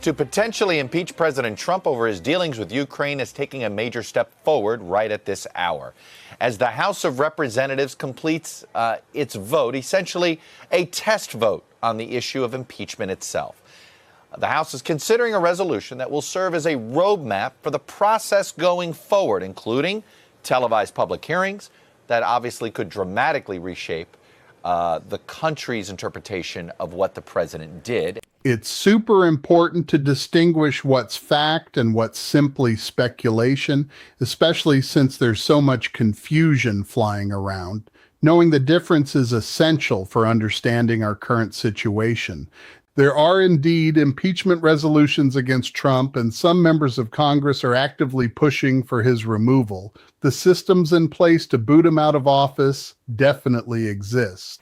to potentially impeach President Trump over his dealings with Ukraine is taking a major step forward right at this hour. As the House of Representatives completes its vote, essentially a test vote on the issue of impeachment itself. The House is considering a resolution that will serve as a roadmap for the process going forward, including televised public hearings that obviously could dramatically reshape the country's interpretation of what the president did. It's super important to distinguish what's fact and what's simply speculation, especially since there's so much confusion flying around. Knowing the difference is essential for understanding our current situation. There are indeed impeachment resolutions against Trump, and some members of Congress are actively pushing for his removal. The systems in place to boot him out of office definitely exist.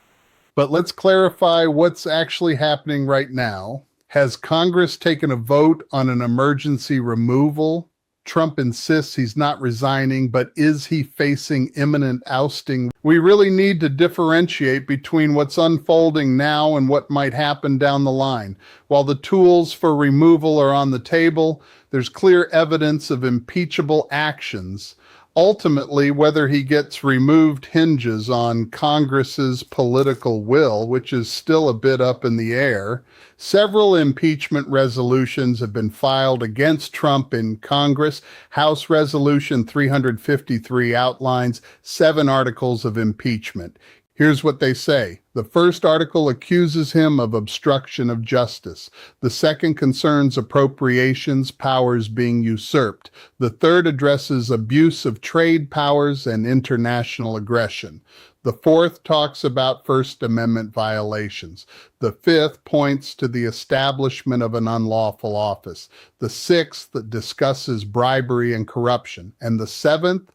But let's clarify what's actually happening right now. Has Congress taken a vote on an emergency removal? Trump insists he's not resigning, but is he facing imminent ousting? We really need to differentiate between what's unfolding now and what might happen down the line. While the tools for removal are on the table, there's clear evidence of impeachable actions. Ultimately, whether he gets removed hinges on Congress's political will, which is still a bit up in the air. Several impeachment resolutions have been filed against Trump in Congress. House Resolution 353 outlines 7 articles of impeachment. Here's what they say. The first article accuses him of obstruction of justice. The second concerns appropriations powers being usurped. The third addresses abuse of trade powers and international aggression. The fourth talks about First Amendment violations. The fifth points to the establishment of an unlawful office. The sixth discusses bribery and corruption. And the seventh,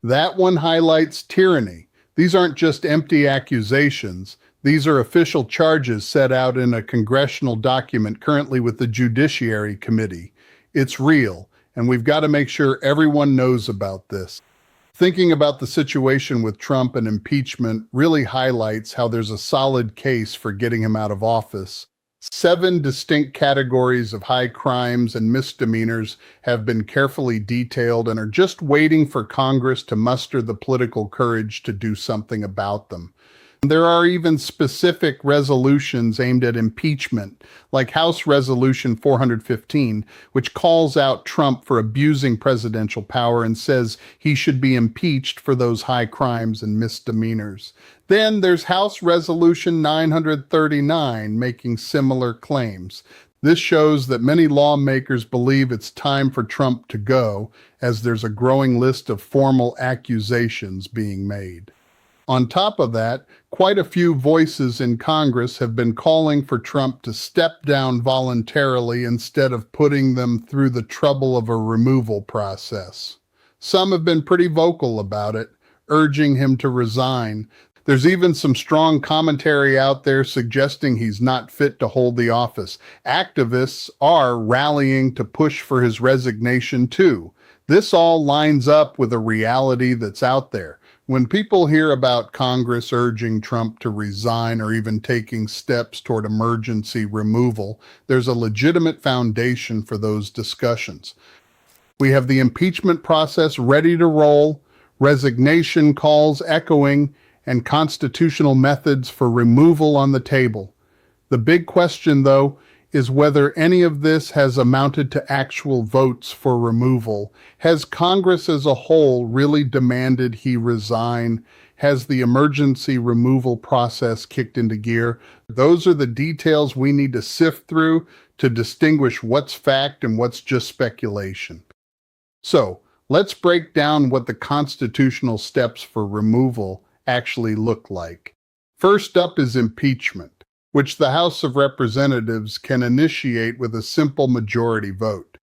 that one highlights tyranny. These aren't just empty accusations. These are official charges set out in a congressional document currently with the Judiciary Committee. It's real, and we've got to make sure everyone knows about this. Thinking about the situation with Trump and impeachment really highlights how there's a solid case for getting him out of office. 7 distinct categories of high crimes and misdemeanors have been carefully detailed and are just waiting for Congress to muster the political courage to do something about them. There are even specific resolutions aimed at impeachment, like House Resolution 415, which calls out Trump for abusing presidential power and says he should be impeached for those high crimes and misdemeanors. Then there's House Resolution 939 making similar claims. This shows that many lawmakers believe it's time for Trump to go, as there's a growing list of formal accusations being made. On top of that, quite a few voices in Congress have been calling for Trump to step down voluntarily instead of putting them through the trouble of a removal process. Some have been pretty vocal about it, urging him to resign. There's even some strong commentary out there suggesting he's not fit to hold the office. Activists are rallying to push for his resignation too. This all lines up with a reality that's out there. When people hear about Congress urging Trump to resign or even taking steps toward emergency removal, there's a legitimate foundation for those discussions. We have the impeachment process ready to roll, resignation calls echoing, and constitutional methods for removal on the table. The big question, though, is whether any of this has amounted to actual votes for removal. Has Congress as a whole really demanded he resign? Has the emergency removal process kicked into gear? Those are the details we need to sift through to distinguish what's fact and what's just speculation. So, let's break down what the constitutional steps for removal actually look like. First up is impeachment, which the House of Representatives can initiate with a simple majority vote.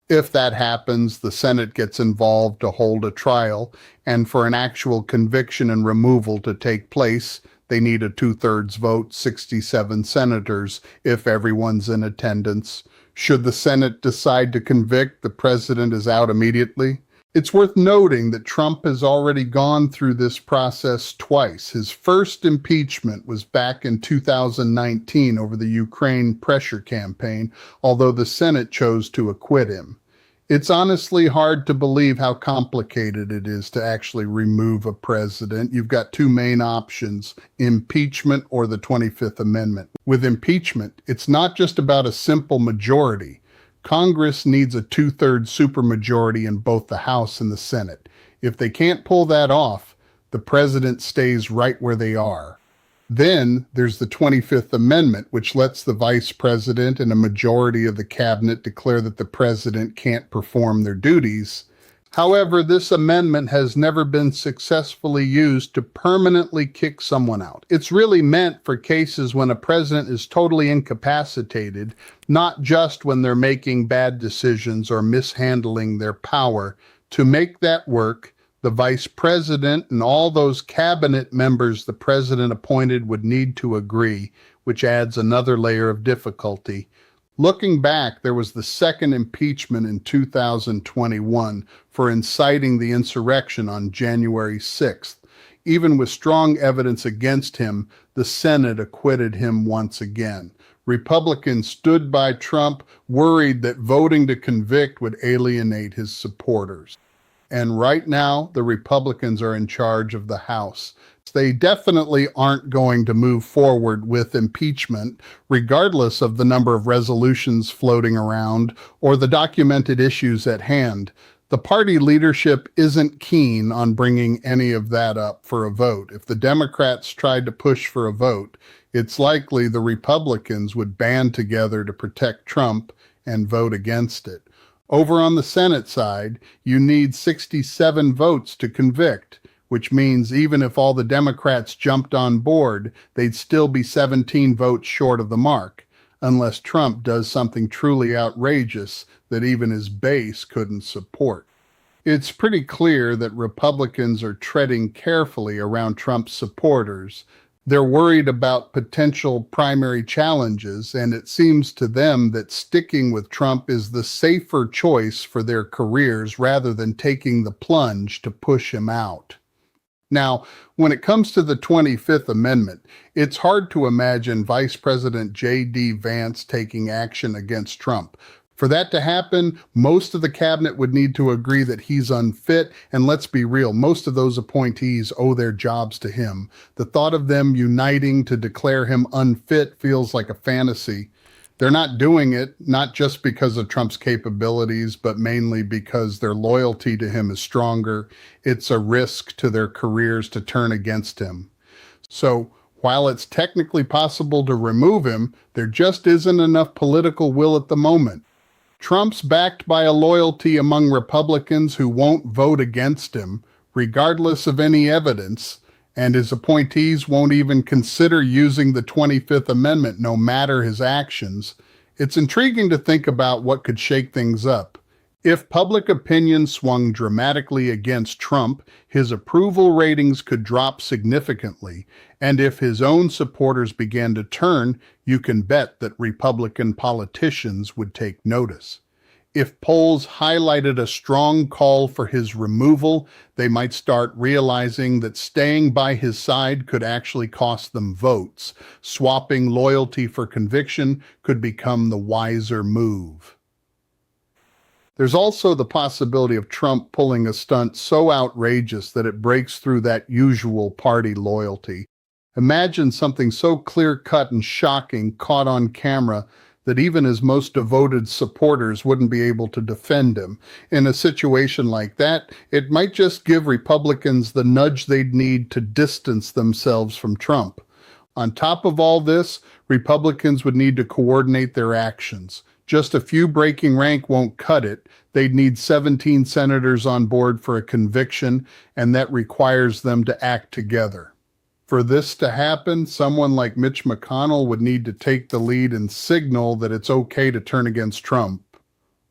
If that happens, the Senate gets involved to hold a trial, and for an actual conviction and removal to take place, they need a 2/3 vote, 67 senators, if everyone's in attendance. Should the Senate decide to convict, the president is out immediately. It's worth noting that Trump has already gone through this process twice. His first impeachment was back in 2019 over the Ukraine pressure campaign, although the Senate chose to acquit him. It's honestly hard to believe how complicated it is to actually remove a president. You've got two main options, impeachment or the 25th Amendment. With impeachment, it's not just about a simple majority. Congress needs a two-thirds supermajority in both the House and the Senate. If they can't pull that off, the president stays right where they are. Then there's the 25th Amendment, which lets the vice president and a majority of the cabinet declare that the president can't perform their duties. However, this amendment has never been successfully used to permanently kick someone out. It's really meant for cases when a president is totally incapacitated, not just when they're making bad decisions or mishandling their power. To make that work, the vice president and all those cabinet members the president appointed would need to agree, which adds another layer of difficulty. Looking back, there was the second impeachment in 2021 for inciting the insurrection on January 6th. Even with strong evidence against him, the Senate acquitted him once again. Republicans stood by Trump, worried that voting to convict would alienate his supporters. And right now, the Republicans are in charge of the House. They definitely aren't going to move forward with impeachment, regardless of the number of resolutions floating around or the documented issues at hand. The party leadership isn't keen on bringing any of that up for a vote. If the Democrats tried to push for a vote, it's likely the Republicans would band together to protect Trump and vote against it. Over on the Senate side, you need 67 votes to convict, which means even if all the Democrats jumped on board, they'd still be 17 votes short of the mark, unless Trump does something truly outrageous that even his base couldn't support. It's pretty clear that Republicans are treading carefully around Trump's supporters. They're worried about potential primary challenges, and it seems to them that sticking with Trump is the safer choice for their careers rather than taking the plunge to push him out. Now, when it comes to the 25th Amendment, it's hard to imagine Vice President J.D. Vance taking action against Trump. For that to happen, most of the cabinet would need to agree that he's unfit, and let's be real, most of those appointees owe their jobs to him. The thought of them uniting to declare him unfit feels like a fantasy. They're not doing it, not just because of Trump's capabilities, but mainly because their loyalty to him is stronger. It's a risk to their careers to turn against him. So, while it's technically possible to remove him, there just isn't enough political will at the moment. Trump's backed by a loyalty among Republicans who won't vote against him, regardless of any evidence, and his appointees won't even consider using the 25th Amendment no matter his actions. It's intriguing to think about what could shake things up. If public opinion swung dramatically against Trump, his approval ratings could drop significantly, and if his own supporters began to turn, you can bet that Republican politicians would take notice. If polls highlighted a strong call for his removal, they might start realizing that staying by his side could actually cost them votes. Swapping loyalty for conviction could become the wiser move. There's also the possibility of Trump pulling a stunt so outrageous that it breaks through that usual party loyalty. Imagine something so clear-cut and shocking caught on camera that even his most devoted supporters wouldn't be able to defend him. In a situation like that, it might just give Republicans the nudge they'd need to distance themselves from Trump. On top of all this, Republicans would need to coordinate their actions. Just a few breaking rank won't cut it. They'd need 17 senators on board for a conviction, and that requires them to act together. For this to happen, someone like Mitch McConnell would need to take the lead and signal that it's okay to turn against Trump.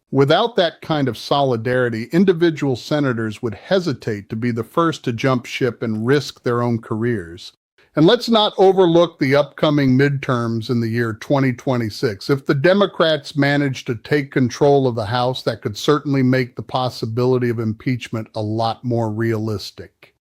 Without that kind of solidarity, individual senators would hesitate to be the first to jump ship and risk their own careers. And let's not overlook the upcoming midterms in the year 2026. If the Democrats manage to take control of the House, that could certainly make the possibility of impeachment a lot more realistic.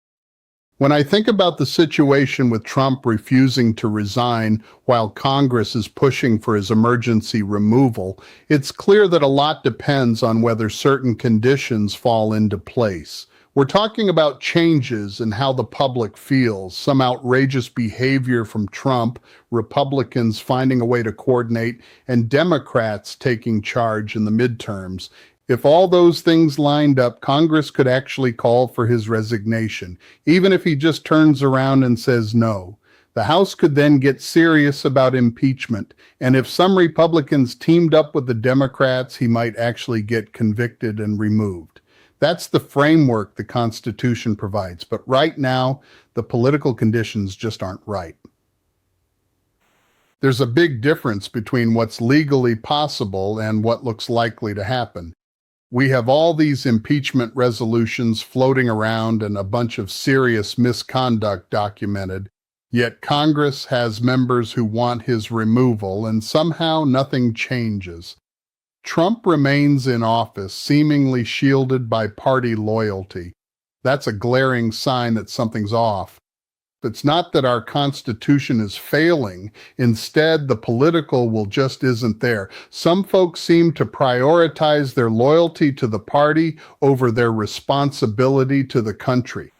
When I think about the situation with Trump refusing to resign while Congress is pushing for his emergency removal, it's clear that a lot depends on whether certain conditions fall into place. We're talking about changes in how the public feels, some outrageous behavior from Trump, Republicans finding a way to coordinate, and Democrats taking charge in the midterms. If all those things lined up, Congress could actually call for his resignation, even if he just turns around and says no. The House could then get serious about impeachment, and if some Republicans teamed up with the Democrats, he might actually get convicted and removed. That's the framework the Constitution provides, but right now, the political conditions just aren't right. There's a big difference between what's legally possible and what looks likely to happen. We have all these impeachment resolutions floating around and a bunch of serious misconduct documented, yet Congress has members who want his removal, and somehow nothing changes. Trump remains in office, seemingly shielded by party loyalty. That's a glaring sign that something's off. It's not that our Constitution is failing. Instead, the political will just isn't there. Some folks seem to prioritize their loyalty to the party over their responsibility to the country.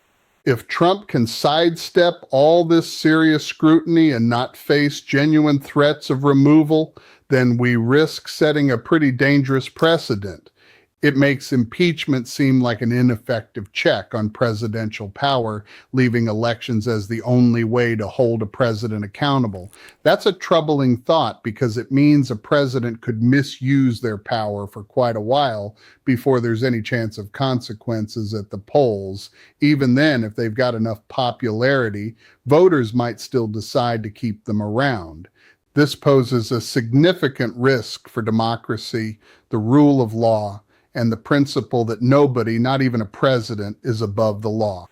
If Trump can sidestep all this serious scrutiny and not face genuine threats of removal, then we risk setting a pretty dangerous precedent. It makes impeachment seem like an ineffective check on presidential power, leaving elections as the only way to hold a president accountable. That's a troubling thought because it means a president could misuse their power for quite a while before there's any chance of consequences at the polls. Even then, if they've got enough popularity, voters might still decide to keep them around. This poses a significant risk for democracy, the rule of law, and the principle that nobody, not even a president, is above the law.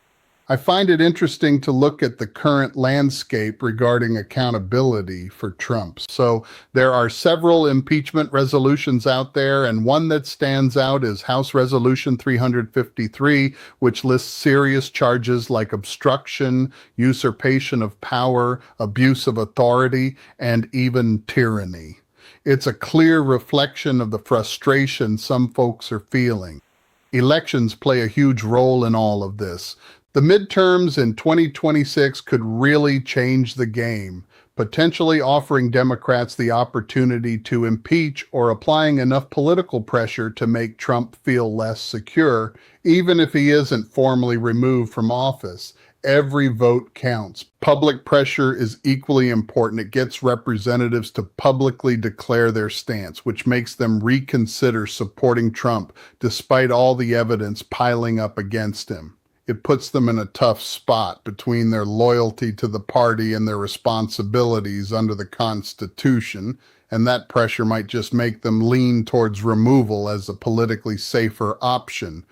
I find it interesting to look at the current landscape regarding accountability for Trump. So there are several impeachment resolutions out there, and one that stands out is House Resolution 353, which lists serious charges like obstruction, usurpation of power, abuse of authority, and even tyranny. It's a clear reflection of the frustration some folks are feeling. Elections play a huge role in all of this. The midterms in 2026 could really change the game, potentially offering Democrats the opportunity to impeach or applying enough political pressure to make Trump feel less secure, even if he isn't formally removed from office. Every vote counts. Public pressure is equally important. It gets representatives to publicly declare their stance, which makes them reconsider supporting Trump despite all the evidence piling up against him. It puts them in a tough spot between their loyalty to the party and their responsibilities under the Constitution, and that pressure might just make them lean towards removal as a politically safer option.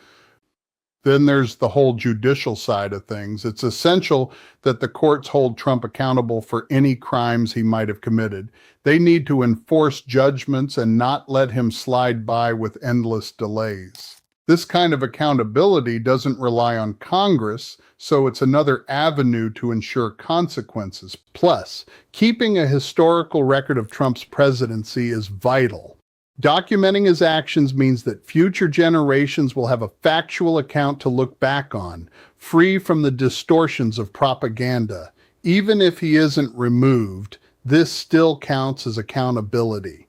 Then there's the whole judicial side of things. It's essential that the courts hold Trump accountable for any crimes he might have committed. They need to enforce judgments and not let him slide by with endless delays. This kind of accountability doesn't rely on Congress, so it's another avenue to ensure consequences. Plus, keeping a historical record of Trump's presidency is vital. Documenting his actions means that future generations will have a factual account to look back on, free from the distortions of propaganda. Even if he isn't removed, this still counts as accountability.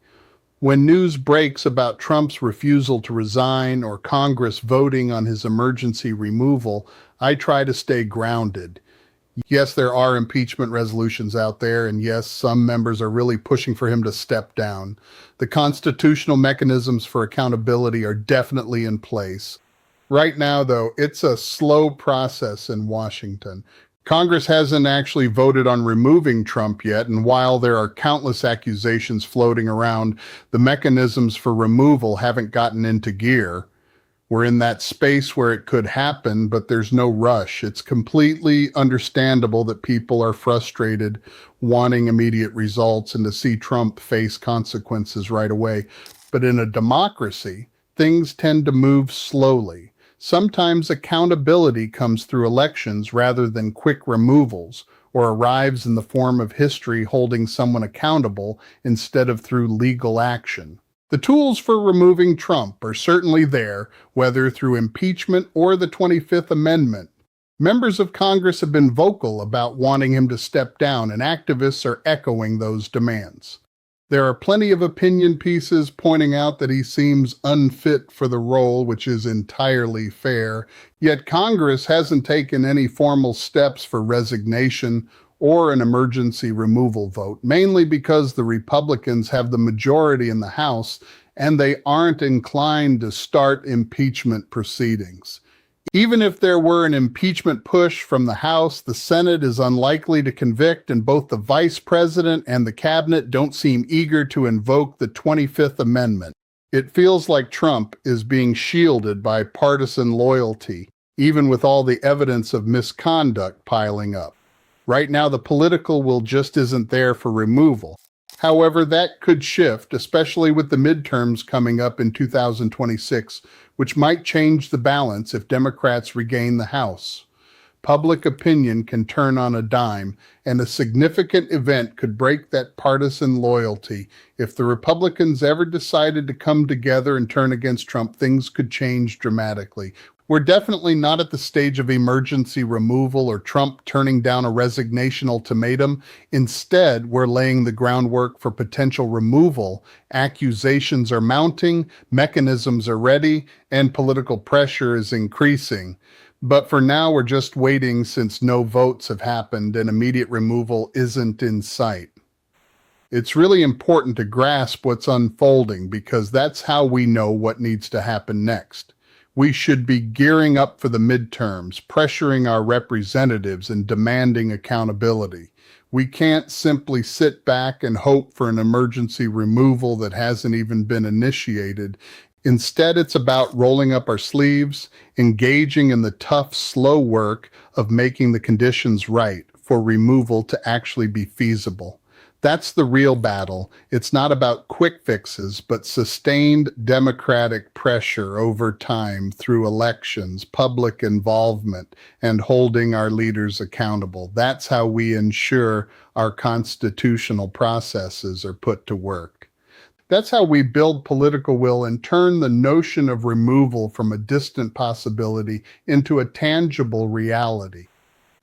When news breaks about Trump's refusal to resign or Congress voting on his emergency removal, I try to stay grounded. Yes, there are impeachment resolutions out there, and yes, some members are really pushing for him to step down. The constitutional mechanisms for accountability are definitely in place. Right now, though, it's a slow process in Washington. Congress hasn't actually voted on removing Trump yet, and while there are countless accusations floating around, the mechanisms for removal haven't gotten into gear. We're in that space where it could happen, but there's no rush. It's completely understandable that people are frustrated, wanting immediate results and to see Trump face consequences right away. But in a democracy, things tend to move slowly. Sometimes accountability comes through elections rather than quick removals, or arrives in the form of history holding someone accountable instead of through legal action. The tools for removing Trump are certainly there, whether through impeachment or the 25th Amendment. Members of Congress have been vocal about wanting him to step down, and activists are echoing those demands. There are plenty of opinion pieces pointing out that he seems unfit for the role, which is entirely fair, yet Congress hasn't taken any formal steps for resignation or an emergency removal vote, mainly because the Republicans have the majority in the House and they aren't inclined to start impeachment proceedings. Even if there were an impeachment push from the House, the Senate is unlikely to convict, and both the Vice President and the Cabinet don't seem eager to invoke the 25th Amendment. It feels like Trump is being shielded by partisan loyalty, even with all the evidence of misconduct piling up. Right now, the political will just isn't there for removal. However, that could shift, especially with the midterms coming up in 2026, which might change the balance if Democrats regain the House. Public opinion can turn on a dime, and a significant event could break that partisan loyalty. If the Republicans ever decided to come together and turn against Trump, things could change dramatically. We're definitely not at the stage of emergency removal or Trump turning down a resignation ultimatum. Instead, we're laying the groundwork for potential removal. Accusations are mounting, mechanisms are ready, and political pressure is increasing. But for now, we're just waiting since no votes have happened and immediate removal isn't in sight. It's really important to grasp what's unfolding because that's how we know what needs to happen next. We should be gearing up for the midterms, pressuring our representatives and demanding accountability. We can't simply sit back and hope for an emergency removal that hasn't even been initiated. Instead, it's about rolling up our sleeves, engaging in the tough, slow work of making the conditions right for removal to actually be feasible. That's the real battle. It's not about quick fixes, but sustained democratic pressure over time through elections, public involvement, and holding our leaders accountable. That's how we ensure our constitutional processes are put to work. That's how we build political will and turn the notion of removal from a distant possibility into a tangible reality.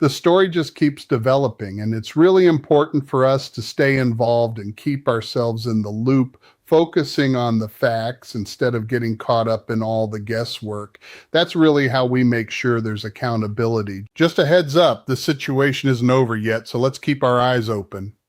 The story just keeps developing, and it's really important for us to stay involved and keep ourselves in the loop, focusing on the facts instead of getting caught up in all the guesswork. That's really how we make sure there's accountability. Just a heads up, the situation isn't over yet, so let's keep our eyes open.